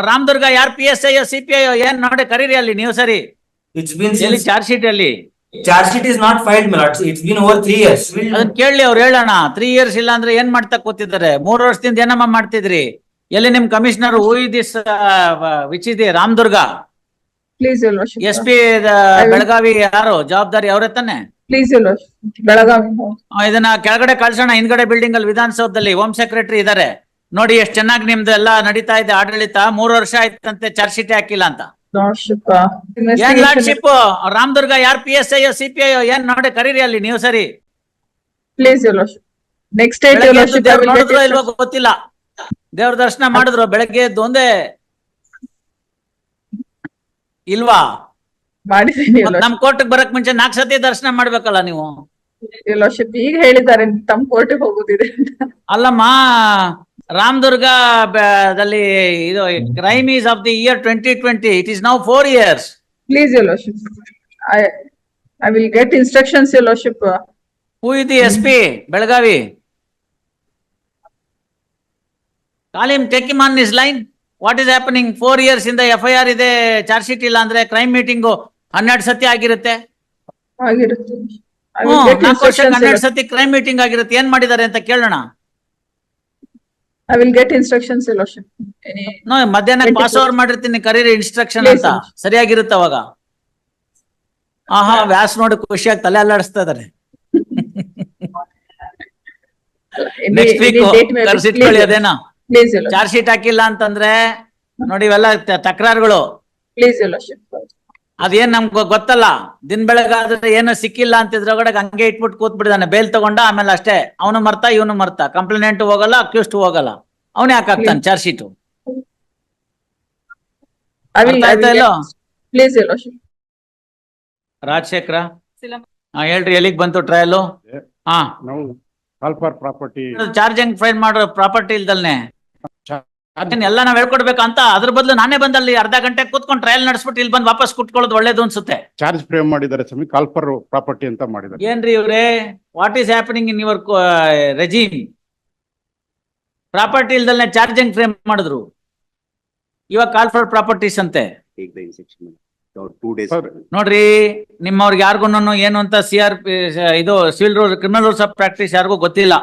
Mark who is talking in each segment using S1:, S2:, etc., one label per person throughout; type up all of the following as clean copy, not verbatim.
S1: ರಾಮದುರ್ಗ ಯಾರು PSI CPI ಏನ್ ನೋಡಿ ಕರೀರಿ ಅಲ್ಲಿ ನೀವು ಸರಿ.
S2: It's been
S1: ಎಲ್ಲಿ
S2: since
S1: ಚಾರ್ಜ್ ಶೀಟ್ ಅಲ್ಲಿ
S2: charge sheet is not filed, my lord. It's been over 3 years.
S1: ಅದನ್ನ ಕೇಳಿ ಅವ್ರು ಹೇಳೋಣ. 3 years ಇಲ್ಲ ಅಂದ್ರೆ ಏನ್ ಮಾಡ್ತಾ ಕೂತಿದ್ದಾರೆ? 3 ವರ್ಷದಿಂದ ಏನಮ್ಮ ಮಾಡ್ತಿದ್ರಿ? ಎಲ್ಲಿ ನಿಮ್ commissioner who is this which ಇದೆ Ramdurg
S3: Please, your lordship.
S1: SP Belagavi ಯಾರು ಜವಾಬ್ದಾರಿ ಅವರೇ ತಾನೆ?
S3: Please, your lordship. Belagavi.
S1: ಇದನ್ನ ಕೆಳಗಡೆ ಕಳ್ಸೋಣ. ಹಿಂದ್ಗಡೆ ಬಿಲ್ಡಿಂಗ್ ಅಲ್ಲಿ ವಿಧಾನಸೌಧದಲ್ಲಿ ಹೋಮ್ ಸೆಕ್ರೆಟರಿ ಇದಾರೆ ನೋಡಿ. ಎಷ್ಟ್ ಚೆನ್ನಾಗಿ ನಿಮ್ದು ಎಲ್ಲ ನಡೀತಾ ಇದೆ ಆಡಳಿತ. 3 ವರ್ಷ ಆಯ್ತಂತೆ ಚಾರ್ಜ್ ಶೀಟ್ ಹಾಕಿಲ್ಲ ಅಂತ.
S3: Lordship.
S1: ಏನ್
S3: Investigation.
S1: ಲಾರ್ಡ್ಶಿಪ್? ರಾಮದುರ್ಗ ಯಾರು PSI CPI ಏನ್ ನೋಡಿ ಕರೀರಿ ಅಲ್ಲಿ ನೀವು ಸರಿ.
S3: Please, your lordship. Next date, your
S1: ಬೆಳಗ್ಗೆ
S3: lordship.
S1: ಎದ್ದು
S3: I will get
S1: ನೋಡಿದ್ರೋ ಇಲ್ವೋ
S3: instruction.
S1: ಗೊತ್ತಿಲ್ಲ. ದೇವ್ರ ದರ್ಶನ ಮಾಡಿದ್ರು ಬೆಳಗ್ಗೆ ಎದ್ದು ಒಂದೇ ಇಲ್ವಾ?
S3: ಮಾಡಿದ್ದೀನಿ, your
S1: ಮತ್ತ್ ನಮ್
S3: lordship.
S1: ಕೋರ್ಟ್ ಬರಕ್ ಮುಂಚೆ 4 ಸತಿ ದರ್ಶನ ಮಾಡ್ಬೇಕಲ್ಲ ನೀವು.
S3: Your lordship, ಈಗ ಹೇಳಿದ್ದಾರೆ ತಮ್ಮ ಕೋರ್ಟಿಗೆ ಹೋಗುದಿದೆ ಅಂತ.
S1: ಅಲ್ಲಮ್ಮ, ರಾಮದುರ್ಗ ದಲ್ಲಿ ಇದು crime is of the year 2020. It is now 4 years.
S3: Please, your lordship. I will get instructions, your lordship.
S1: Who is the SP Belagavi? Call him, take him on his line. What is happening? 4 years ಇಂದ FIR ಇದೆ, charge sheet ಇಲ್ಲ ಅಂದ್ರೆ crime meeting 12 ಸತಿ ಆಗಿರುತ್ತೆ.
S3: ಆಗಿರುತ್ತೆ. I will get
S1: 4 ವರ್ಷಕ್ಕೆ
S3: instructions, your
S1: 12
S3: lordship.
S1: ಸತಿ crime meeting ಆಗಿರುತ್ತೆ. ಏನ್ ಮಾಡಿದ್ದಾರೆ ಅಂತ ಕೇಳೋಣ.
S3: I will get instructions, your lordship.
S1: No ಮಧ್ಯಾಹ್ನ
S3: 24
S1: ಪಾಸ್ ಓವರ್ ಮಾಡಿರ್ತೀನಿ ಕರೀರಿ ಇನ್ಸ್ಟ್ರಕ್ಷನ್
S3: Yes,
S1: ಅಂತ.
S3: sir.
S1: ಸರಿಯಾಗಿರುತ್ತೆ ಅವಾಗ. ವ್ಯಾಸ್ ನೋಡಿ ಖುಷಿಯಾಗಿ ತಲೆ ಅಲ್ಲಾಡಿಸ್ತಾ ಇದಾರೆ. ನೆಕ್ಸ್ಟ್ ವೀಕ್ ಕರ್ಸಿಟ್ಕೊಳ್ಳಿ ಅದೇನಾ.
S3: Please, your lordship.
S1: Charge sheet ಹಾಕಿಲ್ಲ ಅಂತಂದ್ರೆ ನೋಡಿ ಇವೆಲ್ಲ ತಕರಾರುಗಳು.
S3: Please, your lordship.
S1: ಅದೇನ್ ನಮ್ಗೆ ಗೊತ್ತಲ್ಲ. ದಿನ ಬೆಳಗಾದ್ರೆ ಏನು ಸಿಕ್ಕಿಲ್ಲ ಅಂತಿದ್ರೊಳಗಡೆ ಹಂಗೆ ಇಟ್ಬಿಟ್ಟು ಕೂತ್ ಬಿಡಿದಾನೆ. ಬೇಲ್ ತಗೊಂಡ ಆಮೇಲೆ ಅಷ್ಟೇ. ಅವನು ಮರ್ತಾ ಇವನು ಮರ್ತಾ. ಕಂಪ್ಲೇಂಟ್ ಹೋಗಲ್ಲ, ಅಕ್ಯೂಸ್ಟ್ ಹೋಗಲ್ಲ. ಅವನೇ ಹಾಕ್ತಾನೆ ಚಾರ್ಜ್ ಶೀಟ್.
S3: I will
S1: ಆಯ್ತಾ ಇಲ್ಲೋ?
S3: get- Please, your lordship.
S1: Rajashekhara ಹೇಳ್ರಿ, ಎಲ್ಲಿಗ್ ಬಂತು ಟ್ರಯಲ್? ಹಾ,
S4: ನಾವು ಕಾಲ್ ಫಾರ್ ಪ್ರಾಪರ್ಟಿ
S1: ಚಾರ್ಜ್ ಹೆಂಗ್ ಫೈಲ್ ಮಾಡೋ ಪ್ರಾಪರ್ಟಿ ಇಲ್ದಲ್ನೆ ಎಲ್ಲ ನಾವ್ ಹೇಳ್ಕೊಡ್ಬೇಕು ಅಂತ. ಅದ್ರ ಬದಲು ನಾನೇ ಬಂದಲ್ಲಿ ಅರ್ಧ ಗಂಟೆ ಕೂತ್ಕೊಂಡು ಟ್ರಯಲ್ ನಡೆಸ್ಬಿಟ್ಟು ಇಲ್ಲಿ ಬಂದು ವಾಪಸ್ ಕುಟ್ಕೊಳ್ಳೋದು ಒಳ್ಳೇದು ಅನ್ಸುತ್ತೆ.
S4: ಚಾರ್ಜ್ ಫ್ರೇಮ್ ಮಾಡಿದ್ದಾರೆ ಸ್ವಾಮಿ, ಕಾಲ್ ಫಾರ್ ಪ್ರಾಪರ್ಟಿ ಅಂತ ಮಾಡಿದ್ದಾರೆ.
S1: ಏನ್ರಿ ಇವ್ರೆ, what is happening in your regime? Property ಇಲ್ದಲ್ನೆ ಚಾರ್ಜ್ ಹೆಂಗ್ ಫ್ರೇಮ್ ಮಾಡಿದ್ರು? ಇವಾಗ ಕಾಲ್ ಫಾರ್ ಪ್ರಾಪರ್ಟೀಸ್ ಅಂತೆ.
S5: take the instruction or 2 days.
S4: Sir,
S1: ನೋಡ್ರಿ, ನಿಮ್ಮವ್ರಿಗೆ ಯಾರಿಗೂ ಏನು ಅಂತ CRP ಇದು civil rule criminal rules of practice ಯಾರಿಗೂ ಗೊತ್ತಿಲ್ಲ.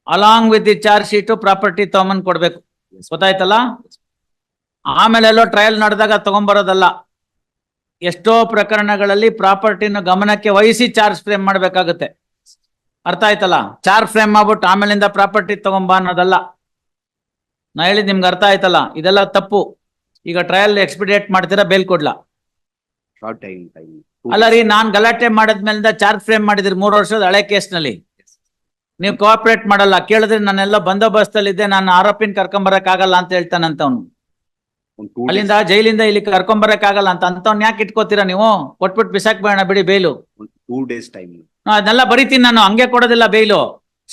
S1: Along with the charge sheet property ತಗೊಂಬಂದ್ ಕೊಡ್ಬೇಕು. ಗೊತ್ತಾಯ್ತಲ್ಲ? ಆಮೇಲೆ ಎಲ್ಲೋ ಟ್ರಯಲ್ ನಡೆದಾಗ ತಗೊಂಬರೋದಲ್ಲ. ಎಷ್ಟೋ ಪ್ರಕರಣಗಳಲ್ಲಿ ಪ್ರಾಪರ್ಟಿನ ಗಮನಕ್ಕೆ ವಹಿಸಿ ಚಾರ್ಜ್ ಫ್ರೇಮ್ ಮಾಡ್ಬೇಕಾಗುತ್ತೆ. ಅರ್ಥ ಆಯ್ತಲ್ಲ? ಚಾರ್ಜ್ ಫ್ರೇಮ್ ಮಾಡ್ಬಿಟ್ಟು ಆಮೇಲಿಂದ ಪ್ರಾಪರ್ಟಿ ತಗೊಂಬ ಅನ್ನೋದಲ್ಲ. ನಾ ಹೇಳಿದ್ ನಿಮ್ಗೆ ಅರ್ಥ ಆಯ್ತಲ್ಲ? ಇದೆಲ್ಲ ತಪ್ಪು. ಈಗ ಟ್ರಯಲ್ ಎಕ್ಸ್ಪಿಡೇಟ್ ಮಾಡ್ತೀರಾ, ಬೇಲ್ ಕೊಡ್ಲಾ?
S5: Short time.
S1: ಅಲ್ಲ ರೀ, ನಾನ್ ಗಲಾಟೆ ಮಾಡಿದ್ಮೇಲಿಂದ ಚಾರ್ಜ್ ಫ್ರೇಮ್ ಮಾಡಿದ್ರಿ 3 ವರ್ಷದ ಹಳೆ ಕೇಸ್ನಲ್ಲಿ. ನೀವು ಕೋಆಪರೇಟ್ ಮಾಡಲ್ಲ. ಕೇಳಿದ್ರೆ ನಾನೆಲ್ಲ ಬಂದೋಬಸ್ತಲ್ಲಿದ್ದೆ, ನಾನು ಆರೋಪಿನ ಕರ್ಕೊಂಬರಕ್ ಆಗಲ್ಲ ಅಂತ ಹೇಳ್ತಾನಂತ ಅವನು.
S5: On 2 days.
S1: ಅಲ್ಲಿಂದ ಜೈಲಿಂದ ಇಲ್ಲಿ ಕರ್ಕೊಂಬರಕ್ ಆಗಲ್ಲ ಅಂತ ಅಂತವ್ನ ಯಾಕೆ ಇಟ್ಕೋತೀರಾ ನೀವು? ಕೊಟ್ಬಿಟ್ಟು ಬಿಸಾಕ್ ಬೇಡ ಬಿಡಿ ಬೇಲು.
S5: On 2 days time.
S1: ಅದನ್ನೆಲ್ಲ ಬರೀತೀನಿ ನಾನು, ಹಂಗೆ ಕೊಡೋದಿಲ್ಲ bail.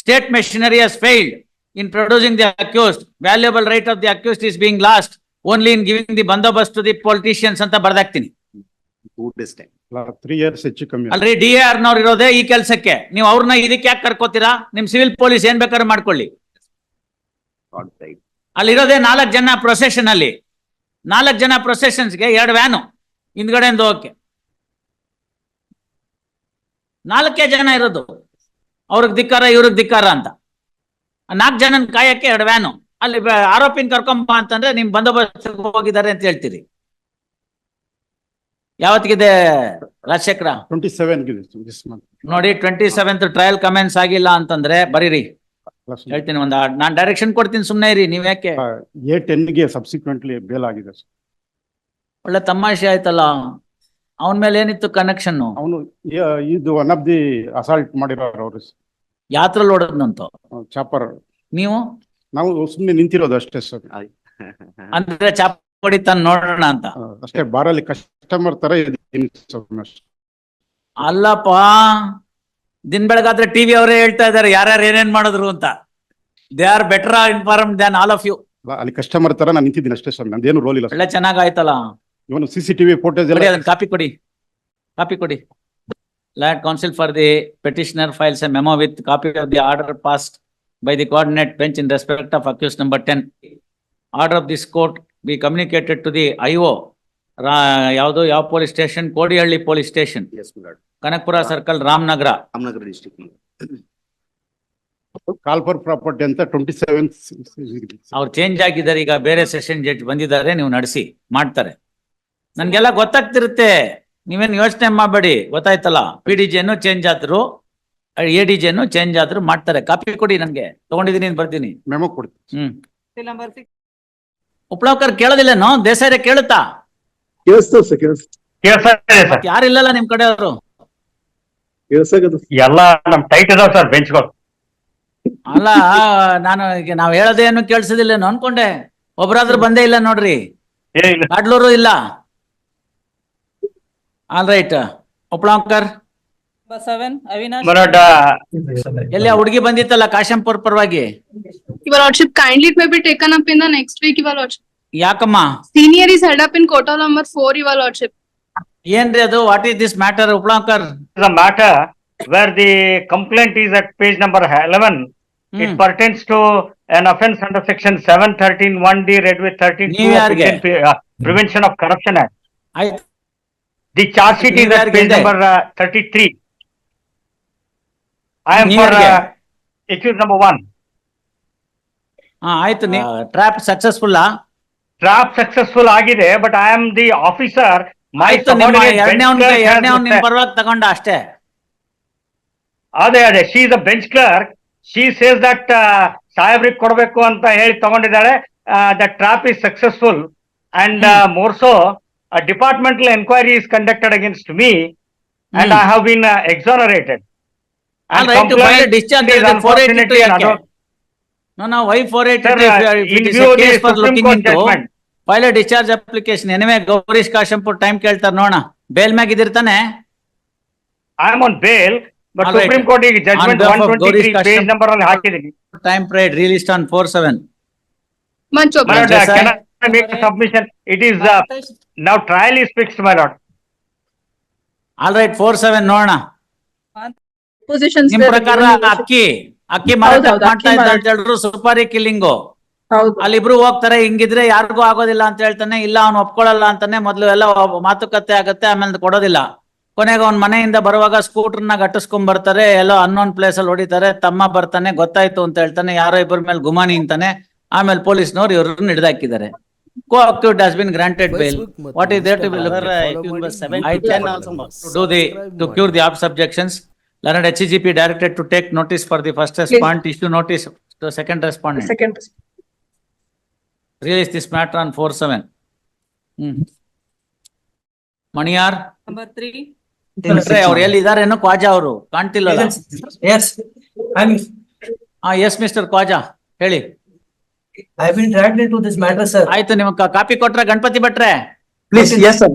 S1: State machinery has failed in producing the accused. Valuable right of the accused is being lost only in giving the bandobast to the politicians ಅಂತ ಬರ್ದಾಕ್ತೀನಿ.
S5: 2 days time.
S4: 3 years ಹೆಚ್ಚು ಕಮ್ಮಿ.
S1: ಅಲ್ರಿ, DAR ನವ್ರು ಇರೋದೇ ಈ ಕೆಲ್ಸಕ್ಕೆ. ನೀವು ಅವ್ರನ್ನ ಇದಕ್ಕೆ ಯಾಕೆ ಕರ್ಕೋತೀರಾ? ನಿಮ್ ಸಿವಿಲ್ ಪೊಲೀಸ್ ಏನ್ ಬೇಕಾದ್ರೂ ಮಾಡ್ಕೊಳ್ಳಿ.
S5: Short time.
S1: ಅಲ್ಲಿರೋದೇ 4 ಜನ ಪ್ರೊಸೆಷನ್ ಅಲ್ಲಿ. 4 ಜನ ಪ್ರೊಸೆಷನ್ಸ್ಗೆ 2 ವ್ಯಾನು ಹಿಂದ್ಗಡೆಯಿಂದ ಹೋಗಕ್ಕೆ. 4 ಜನ ಇರೋದು. ಅವ್ರಿಗೆ ಧಿಕ್ಕಾರ, ಇವ್ರಿಗೆ ಧಿಕ್ಕಾರ ಅಂತ. 4 ಜನನ್ ಕಾಯಕ್ಕೆ 2 ವ್ಯಾನು. ಅಲ್ಲಿ ಆರೋಪಿನ ಕರ್ಕೊಂಬ ಅಂತಂದ್ರೆ ನಿಮ್ ಬಂದೋಬಸ್ತ್ ಹೋಗಿದ್ದಾರೆ ಅಂತ ಹೇಳ್ತೀರಿ. ಯಾವತ್ತಿಗಿದೆ ರಾಜಶೇಖರ?
S4: 27 ಗಿದೆ this month.
S1: ನೋಡಿ, 27th ಟ್ರಯಲ್ ಕಮೆಂಟ್ಸ್ ಆಗಿಲ್ಲ ಅಂತಂದ್ರೆ ಬರೀರಿ, ಹೇಳ್ತೀನಿ. ನಾನ್ ಡೈರೆಕ್ಷನ್ ಕೊಡ್ತೀನಿ, ಸುಮ್ನೆ ಇರಿ. ನೀವ್ ಯಾಕೆ?
S4: A10 ಗೆ ಸಬ್ಸಿಕ್ವೆಂಟ್ಲಿ ಬೇಲ್ ಆಗಿದೆ.
S1: ಒಳ್ಳೆ ತಮಾಷೆ ಆಯ್ತಲ್ಲ. ಅವನ ಮೇಲೆ ಏನಿತ್ತು ಕನೆಕ್ಷನ್?
S4: ಅವನು ಇದು ಒನ್ ಆಫ್ ದಿ ಅಸಾಲ್ಟ್ ಮಾಡಿರೋರು ಅವರು.
S1: ಯಾತ್ರಲ್ಲಿ ಓಡೋದ್ನಂತ
S4: ಚಾಪರ್.
S1: ನೀವು
S4: ನಾವು ಸುಮ್ಮನೆ ನಿಂತಿರೋದು ಅಷ್ಟೇ ಸರ್.
S1: ಅಂದ್ರೆ ಚಾಪ್ ಹೊಡಿತಾನ ನೋಡೋಣ ಅಂತ
S4: ಅಷ್ಟೇ. ಬಾರಲ್ಲಿ ಕಸ್ಟಮರ್ ತರ ಇದೀನಿ ಸ್ವಾಮಿ ಅಷ್ಟೇ.
S1: ಅಲ್ಲಪ್ಪ, ದಿನ ಬೆಳಗಾದ್ರೆ ಟಿವಿ ಅವರೇ ಹೇಳ್ತಾ ಇದಾರೆ ಯಾರ್ಯಾರು ಏನೇನ್ ಮಾಡಿದ್ರು ಅಂತ. They are better informed than all of you.
S4: ಅಲ್ಲಿ ಕಸ್ಟಮರ್ ತರ ನಾನು ನಿಂತಿದ್ದೀನಿ ಅಷ್ಟೇ ಸ್ವಾಮಿ, ನಂದೇನು ರೋಲ್ ಇಲ್ಲ.
S1: ಒಳ್ಳೆ ಚೆನ್ನಾಗಾಯ್ತಲ್ಲ.
S4: ಇವನು CCTV ಫೋಟೋಸ್ ಎಲ್ಲ.
S1: ಅದನ್ನ ಕಾಪಿ ಕೊಡಿ. Learned counsel for the petitioner files a memo with copy of the order passed by the coordinate bench in respect of accused number 10. Order of this court be communicated to the IO, ಯಾವ police station? Kodihalli police station,
S5: Yes, my lord.
S1: Kanakapura circle, Ramanagara.
S5: Ramnagar district, my lord.
S4: Call for property ಅಂತ 27.
S1: ಅವ್ರು change ಆಗಿದ್ದಾರೆ, ಈಗ ಬೇರೆ session judge ಬಂದಿದ್ದಾರೆ, ನೀವು ನಡೆಸಿ ಮಾಡ್ತಾರೆ. ನನ್ಗೆಲ್ಲ ಗೊತ್ತಾಗ್ತಿರುತ್ತೆ, ನೀವೇನು ಯೋಚನೆ ಮಾಡಬೇಡಿ, ಗೊತ್ತಾಯ್ತಲ್ಲ. PDGನು ಚೇಂಜ್ ಆದ್ರು, ADGನು ಚೇಂಜ್ ಆದ್ರು ಮಾಡ್ತಾರೆ. ಕಾಪಿ ಕೊಡಿ, ನನ್ಗೆ ತಗೊಂಡಿದ್ದೀನಿ, ಬರ್ತೀನಿ.
S4: ಮೆಮೊ ಕೊಡ್ತೀನಿ.
S1: ಉಪ್ಳಾವ್ಕರ್ ಕೇಳೋದಿಲ್ಲೇನೋ? ದೇಸಾಯಿ ಕೇಳುತ್ತಾ? ಮತ್ತ್ ಯಾರಿಲ್ಲಲ್ಲ ನಿಮ್ ಕಡೆ ಅವರು?
S6: ಎಲ್ಲ ನಮ್ ಟೈಟ್ ಇದಾವ ಸರ್ ಬೆಂಚ್ಗಳು.
S1: ಅಲ್ಲ, ನಾನು ಈಗ ನಾವ್ ಹೇಳೋದೇನು ಕೇಳಿಸೋದಿಲ್ಲೇನೋ ಅನ್ಕೊಂಡೆ. ಒಬ್ರಾದ್ರೂ ಬಂದೇ ಇಲ್ಲ ನೋಡ್ರಿ, ಕಾಡ್ಲೂರು ಇಲ್ಲ. ಆಲ್ ರೈಟ್, ಉಪ್ಳಾವ್ಕರ್ ಎಲ್ಲಿ ಆ ಹುಡುಗಿ ಬಂದಿತ್ತಲ್ಲ ಕಾಶಂಪುರ್ ಪರವಾಗಿ?
S7: Your Lordship, kindly it may be taken up in the next week, Your Lordship.
S1: ಯಾಕಮ್ಮ?
S7: Senior is held up in quota number 4, Your Lordship.
S1: ಏನ್ರಿ ಅದು? What is this matter, Uplavkar?
S6: The matter where the complaint is at page number 11, it pertains to an offence under section 713(1)(d) read with 13(2)
S1: ನೀವ್ ಯಾರ್ಗೆ?
S6: Prevention of Corruption Act.
S1: ಆಯ್ತು,
S6: The charge sheet is
S1: ನೀವ್
S6: at
S1: ಯಾರ್ಗೆ
S6: page
S1: ಇದೆ?
S6: number 33. I am
S1: ನೀವ್
S6: for
S1: ಯಾರ್ಗೆ?
S6: accused number 1.
S1: ಆಯ್ತು. Trap successful?
S6: Trap successful ಆಗಿದೆ, but I am the officer. My
S1: ಆಯ್ತು, ನಿಮ್ಮ
S6: subordinate
S1: ಎರಡನೇ
S6: bench clerk has
S1: ನಿಮ್ ಪರವಾಗಿ ತಗೊಂಡ ಅಷ್ಟೇ.
S6: ಅದೇ she is a bench clerk. She says that ಸಾಹೇಬ್ರಿಗೆ ಕೊಡಬೇಕು ಅಂತ ಹೇಳಿ ತಗೊಂಡಿದ್ದಾಳೆ. The trap is successful and more so a departmental inquiry is conducted against me and I have been exonerated.
S1: All right, to file a discharge
S6: is unfortunately
S1: ಯಾಕೆ? No, why 482?
S6: Sir,
S1: If
S6: in
S1: it is
S6: view
S1: a
S6: of the
S1: case for
S6: Supreme
S1: looking
S6: Court
S1: into,
S6: judgment.
S1: file a discharge application. Anyway, Gourish Kashempur time ಕೇಳ್ತಾರ ನೋಡೋಣ. Bale ಮ್ಯಾಗ ಇದಿರ್ತಾನೆ.
S6: I am on bail, but
S1: All right.
S6: Supreme Court ಈಗ judgment
S1: On behalf of
S6: 123
S1: Gaurish
S6: page
S1: Kashyap.
S6: number ಅಲ್ಲಿ ಹಾಕಿದ್ದೀನಿ.
S1: Time period released on 4/7.
S6: My
S7: Manchopra.
S6: lord,
S1: Yes, sir.
S6: can I make a submission? It is now trial is fixed, my lord.
S1: All right, 4/7 ನೋಡೋಣ.
S3: Positions
S1: ನಿಮ್
S3: there,
S1: ಪ್ರಕಾರ
S3: Your Lordship.
S1: ಅಕ್ಕಿ ಮಾರಾಟ
S3: ಹೌದು,
S1: ಮಾಡ್ತಾ
S3: ಅಕ್ಕಿ
S1: ಇದ್ದ
S3: ಮಾರಾಟ.
S1: ಅಂತ ಹೇಳಿದ್ರು, ಸುಪಾರಿ ಕಿಲ್ಲಿಂಗು.
S3: ಹೌದು.
S1: ಅಲ್ಲಿಬ್ರು ಹೋಗ್ತಾರೆ, ಹಿಂಗಿದ್ರೆ ಯಾರಿಗೂ ಆಗೋದಿಲ್ಲ ಅಂತ ಹೇಳ್ತಾನೆ. ಇಲ್ಲ, ಅವ್ನು ಒಪ್ಕೊಳ್ಳಲ್ಲ ಅಂತಾನೆ. ಮೊದ್ಲು ಎಲ್ಲ ಮಾತುಕತೆ ಆಗತ್ತೆ, ಆಮೇಲೆ ಕೊಡೋದಿಲ್ಲ. ಕೊನೆಗೆ ಅವ್ನ ಮನೆಯಿಂದ ಬರುವಾಗ ಸ್ಕೂಟರ್ನ ಗಟ್ಟಿಸ್ಕೊಂಡ್ ಬರ್ತಾರೆ, ಎಲ್ಲೋ ಅನ್ನೋನ್ ಪ್ಲೇಸ್ ಅಲ್ಲಿ ಹೊಡಿತಾರೆ. ತಮ್ಮ ಬರ್ತಾನೆ, ಗೊತ್ತಾಯ್ತು ಅಂತ ಹೇಳ್ತಾನೆ. ಯಾರೋ ಇಬ್ಬರ ಮೇಲೆ ಗುಮಾನಿ ಅಂತಾನೆ. ಆಮೇಲೆ ಪೊಲೀಸ್ನವ್ರು ಇವ್ರನ್ನ ಹಿಡಿದಾಕಿದ್ದಾರೆ. Co-accused has been granted bail. What is there to be looked at? I can also to cure the abs objections. Learned HCGP directed to take notice for the first respondent, issue notice to second respondent.
S3: Second.
S1: Release this matter on 4/7. Maniyar?
S2: Number 3.
S1: ಅವ್ರು ಎಲ್ಲಿದಾರೇನು? ಕ್ವಾಜಾ ಅವರು ಕಾಣ್ತಿಲ್ಲಲ್ಲ?
S2: Yes, I'm,
S1: yes mister Khawaja, ಹೇಳಿ.
S2: I've been dragged into this matter, sir.
S1: ಆಯ್ತು, ನಿಮ್ಗೆ copy ಕೊಟ್ರ ಗಣಪತಿ ಭಟ್ರೆ?
S8: Please, yes, sir.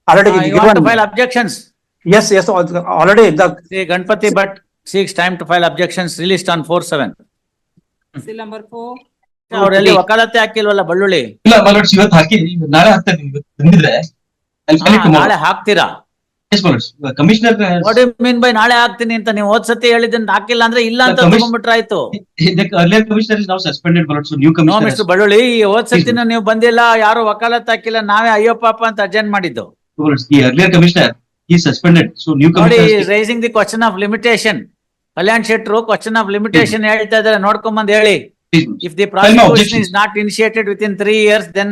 S8: Already
S1: You want to
S8: given.
S1: file objections?
S8: Yes, yes, already the
S1: See, Ganpati Bhatt seeks time to file objections, released on 4/7.
S2: Still number 4.
S1: ಅವರೆಲ್ಲಿ ವಕಾಲತ್ತೆ ಹಾಕಿಲ್ವಲ್ಲ ಬಳ್ಳುಳ್ಳಿ?
S9: ಇಲ್ಲ ಮಲೋಡ್ಸ್ ಇವತ್ತು ಹಾಕಿ ನಾಳೆ ಹಾಕ್ತೇನೆ. ಇವತ್ತು ಬಂದಿದ್ರೆ
S1: ನಾಳೆ ಹಾಕ್ತೀರಾ?
S9: Commissioner
S1: what you mean by ನಾಳೆ ಹಾಕ್ತೀನಿ ಅಂತ? ನೀವು ಹೋದ್ ಸತಿ ಹೇಳಿದ್ದನ್ನ ಹಾಕಿಲ್ಲ ಅಂದ್ರೆ ಇಲ್ಲ ಅಂತ ತಗೊಂಡ್ಬಿಟ್ರೆ ಆಯ್ತು.
S9: ಕಮಿಷನರ್ ಇಸ್ ನೌ ಸಸ್ಪೆಂಡೆಡ್ ಮಲೋಡ್ಸ್. New
S1: no
S9: commissioner
S1: mister Ballulli, ಹೋದ್ ಸತಿನ ನೀವು ಬಂದಿಲ್ಲ, ಯಾರು ವಕಾಲತ್ ಹಾಕಿಲ್ಲ, ನಾವೇ ಅಯ್ಯೋ ಪಾಪ ಅಂತ ಅರ್ಜೆಂಟ್ ಮಾಡಿದ್ದು.
S9: ದಿ ಅರ್ಲಿಯರ್ ಕಮಿಷನರ್ ಈ ಸಸ್ಪೆಂಡೆಡ್. ಸೊ ನ್ಯೂ
S1: ನೋಡಿ,
S9: commissioner
S1: raising the question of limitation. Kalyan ಶೆಟ್ರು ಕ್ವಶನ್ ಆಫ್ ಲಿಮಿಟೇಷನ್ ಹೇಳ್ತಾ ಇದಾರೆ, ನೋಡ್ಕೊಂಬಂದ್ ಹೇಳಿ. If the prosecution is not initiated within 3 years, then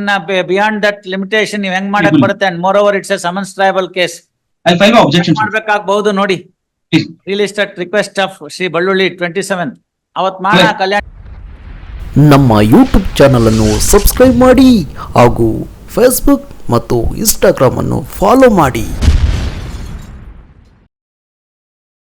S1: beyond that limitation ನೀವ್ ಹೆಂಗ್ ಮಾಡಕ್ ಬರುತ್ತೆ? And moreover, it's a summons tribal case.
S9: I file my objection.
S1: ಮಾಡ್ಬೇಕಾಗಬಹುದು ನೋಡಿ. Released at request of Shri ಬಳ್ಳುಳ್ಳಿ 27. ಅವತ್ ಮಾಡ ಕಲ್ಯಾಣ್.
S10: ನಮ್ಮ ಯೂಟ್ಯೂಬ್ ಚಾನಲ್ ಅನ್ನು ಸಬ್ಸ್ಕ್ರೈಬ್ ಮಾಡಿ ಹಾಗೂ ಫೇಸ್ಬುಕ್ ಮತ್ತು ಇನ್ಸ್ಟಾಗ್ರಾಮ್ ಅನ್ನು ಫಾಲೋ ಮಾಡಿ.